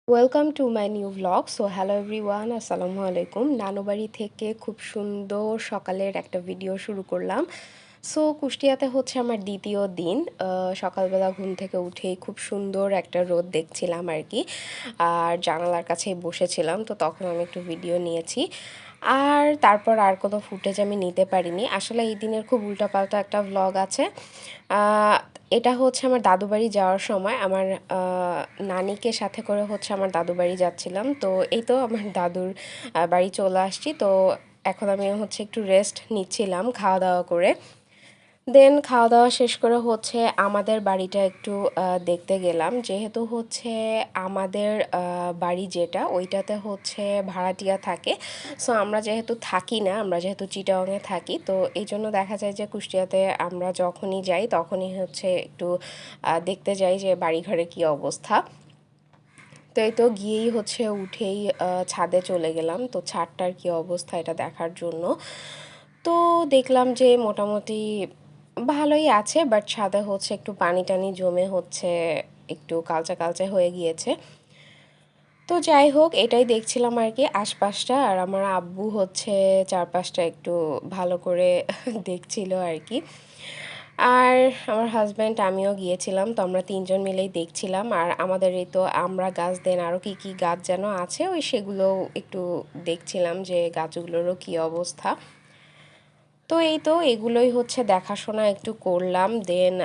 Welcome to my new blog. So hello everyone, আসসালামু আলাইকুম। নানুবাড়ি থেকে খুব সুন্দর সকালের একটা ভিডিও শুরু করলাম। সো কুষ্টিয়াতে হচ্ছে আমার দ্বিতীয় দিন। সকালবেলা ঘুম থেকে উঠেই খুব সুন্দর একটা রোদ দেখছিলাম আর কি, আর জানালার কাছেই বসেছিলাম, তো তখন আমি একটু ভিডিও নিয়েছি। আর তারপর আর কোনো ফুটেজ আমি নিতে পারিনি। আসলে এই দিনের খুব উল্টাপাল্টা একটা ভ্লগ আছে। আহ, এটা হচ্ছে আমার দাদু বাড়ি যাওয়ার সময় আমার নানিকে সাথে করে হচ্ছে আমার দাদু বাড়ি যাচ্ছিলাম। তো এই তো আমার দাদুর বাড়ি চলে আসছি। তো এখন আমি হচ্ছে একটু রেস্ট নিচ্ছিলাম খাওয়া দাওয়া করে। দেন খাওয়া দাওয়া শেষ করে হচ্ছে আমাদের বাড়িটা একটু দেখতে গেলাম, যেহেতু হচ্ছে আমাদের বাড়ি যেটা ওইটাতে হচ্ছে ভাড়াটিয়া থাকে। সো আমরা যেহেতু থাকি না, আমরা যেহেতু চিটাগাংয়ে থাকি, তো এই জন্য দেখা যায় যে কুষ্টিয়াতে আমরা যখনই যাই তখনই হচ্ছে একটু দেখতে যাই যে বাড়িঘরে কী অবস্থা। তো এই তো গিয়েই হচ্ছে উঠেই ছাদে চলে গেলাম, তো ছাদটার কী অবস্থা এটা দেখার জন্য। তো দেখলাম যে মোটামুটি ভালোই আছে, বাট ছাদে হচ্ছে একটু পানি টানি জমে হচ্ছে একটু কালচা কালচা হয়ে গিয়েছে। তো যাই হোক, এটাই দেখছিলাম আর কি আশপাশটা, আর আমার আব্বু হচ্ছে চারপাশটা একটু ভালো করে দেখছিল আর কি। আর আমার হাজব্যান্ড আমিও গিয়েছিলাম, তো আমরা তিনজন মিলেই দেখছিলাম। আর আমাদের এই তো আমরা গাছ দেন আরও কি কি গাছ যেন আছে ওই সেগুলো একটু দেখছিলাম যে গাছগুলোরও কি অবস্থা। তো এই তো এগুলোই হচ্ছে দেখাশোনা একটু করলাম। দেন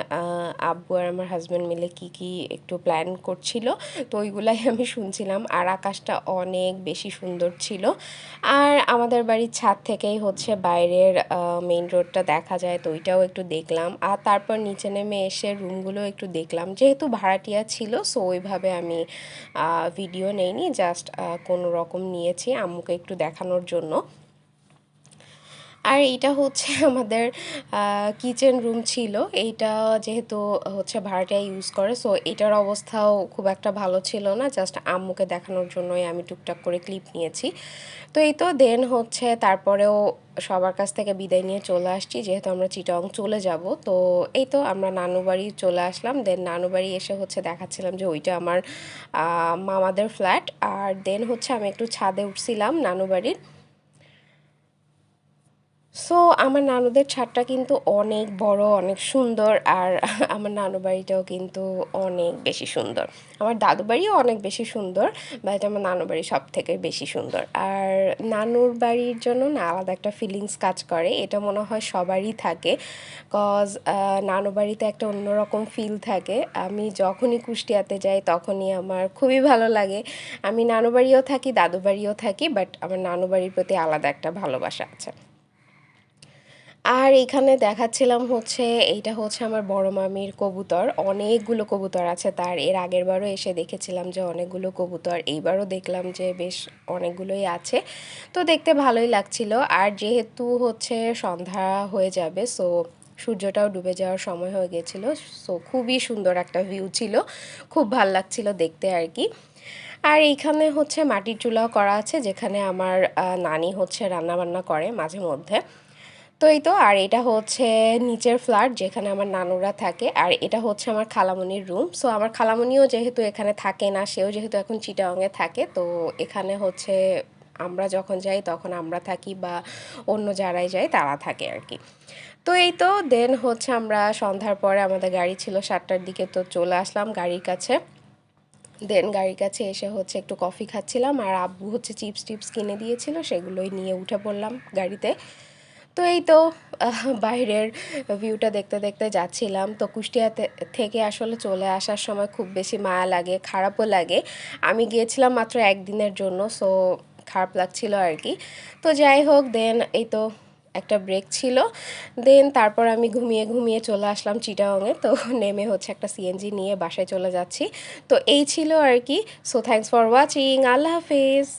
আব্বু আর আমার হাজব্যান্ড মিলে কি কি একটু প্ল্যান করছিল, তো ওইগুলাই আমি শুনছিলাম। আর আকাশটা অনেক বেশি সুন্দর ছিল। আর আমাদের বাড়ির ছাদ থেকেই হচ্ছে বাইরের মেইন রোডটা দেখা যায়, তো ওইটাও একটু দেখলাম। আর তারপর নিচে নেমে এসে রুমগুলো একটু দেখলাম, যেহেতু ভাড়াটিয়া ছিল সো ওইভাবে আমি ভিডিও নেইনি, জাস্ট কোনো রকম নিয়েছি আম্মুকে একটু দেখানোর জন্য। আর এইটা হচ্ছে আমাদের কিচেন রুম ছিল। এইটা যেহেতু হচ্ছে ভাড়াটিয়া ইউজ করে, সো এটার অবস্থাও খুব একটা ভালো ছিল না, জাস্ট আম্মুকে দেখানোর জন্যই আমি টুকটাক করে ক্লিপ নিয়েছি। তো এই তো দেন হচ্ছে তারপরেও সবার কাছ থেকে বিদায় নিয়ে চলে আসছি, যেহেতু আমরা চিটং চলে যাব। তো এই তো আমরা নানু বাড়ি চলে আসলাম। দেন নানু বাড়ি এসে হচ্ছে দেখাচ্ছিলাম যে ওইটা আমার মামাদের ফ্ল্যাট। আর দেন হচ্ছে আমি একটু ছাদে উঠছিলাম নানু বাড়ির। সো আমার নানুদের ছাদটা কিন্তু অনেক বড়, অনেক সুন্দর। আর আমার নানু বাড়িটাও কিন্তু অনেক বেশি সুন্দর। আমার দাদু বাড়িও অনেক বেশি সুন্দর, বাট আমার নানু বাড়ি সব থেকে বেশি সুন্দর। আর নানুর বাড়ির জন্য না আলাদা একটা ফিলিংস কাজ করে, এটা মনে হয় সবারই থাকে। কজ নানু বাড়িতে একটা অন্যরকম ফিল থাকে। আমি যখনই কুষ্টিয়াতে যাই তখনই আমার খুবই ভালো লাগে। আমি নানু বাড়িও থাকি, দাদু বাড়িও থাকি, বাট আমার নানু বাড়ির প্রতি আলাদা একটা ভালোবাসা আছে। আর এখানে দেখাচ্ছিলাম হচ্ছে এইটা হচ্ছে আমার বড় মামির কবুতর। অনেকগুলো কবুতর আছে তার। এর আগের বারও এসে দেখেছিলাম যে অনেকগুলো কবুতর, এইবারও দেখলাম যে বেশ অনেকগুলোই আছে। তো দেখতে ভালোই লাগছিল। আর যেহেতু হচ্ছে সন্ধ্যা হয়ে যাবে, সো সূর্যটাও ডুবে যাওয়ার সময় হয়ে গেছিলো। সো খুবই সুন্দর একটা ভিউ ছিল, খুব ভাল লাগছিল দেখতে আর কি। আর এইখানে হচ্ছে মাটির চুলাও করা আছে, যেখানে আমার নানি হচ্ছে রান্না বান্না করে মাঝে মধ্যে। তো এই তো, আর এটা হচ্ছে নিচের ফ্ল্যাট যেখানে আমার নানুরা থাকে। আর এটা হচ্ছে আমার খালামণির রুম। সো আমার খালামণিও যেহেতু এখানে থাকে না, সেও যেহেতু এখন চিটাগাংয়ে থাকে, তো এখানে হচ্ছে আমরা যখন যাই তখন আমরা থাকি, বা অন্য যারাই যায় তারা থাকে আর কি। তো এই তো দেন হচ্ছে আমরা সন্ধ্যার পরে আমাদের গাড়ি ছিল 7টার দিকে, তো চলে আসলাম গাড়ির কাছে। দেন গাড়ির কাছে এসে হচ্ছে একটু কফি খাচ্ছিলাম, আর আব্বু হচ্ছে চিপস টিপস কিনে দিয়েছিল, সেগুলোই নিয়ে উঠে পড়লাম গাড়িতে। তো এই তো বাইরের ভিউটা দেখতে দেখতে যাচ্ছিলাম। তো কুষ্টিয়াতে থেকে আসলে চলে আসার সময় খুব বেশি মায়া লাগে, খারাপও লাগে। আমি গিয়েছিলাম মাত্র একদিনের জন্য, সো খারাপ লাগছিল আর কি। তো যাই হোক, দেন এই তো একটা ব্রেক ছিল। দেন তারপর আমি ঘুমিয়ে ঘুমিয়ে চলে আসলাম চিটাগংয়ে। তো নেমে হচ্ছে একটা সিএনজি নিয়ে বাসায় চলে যাচ্ছি। তো এই ছিল আর কি। So thanks for watching, Allah Hafiz.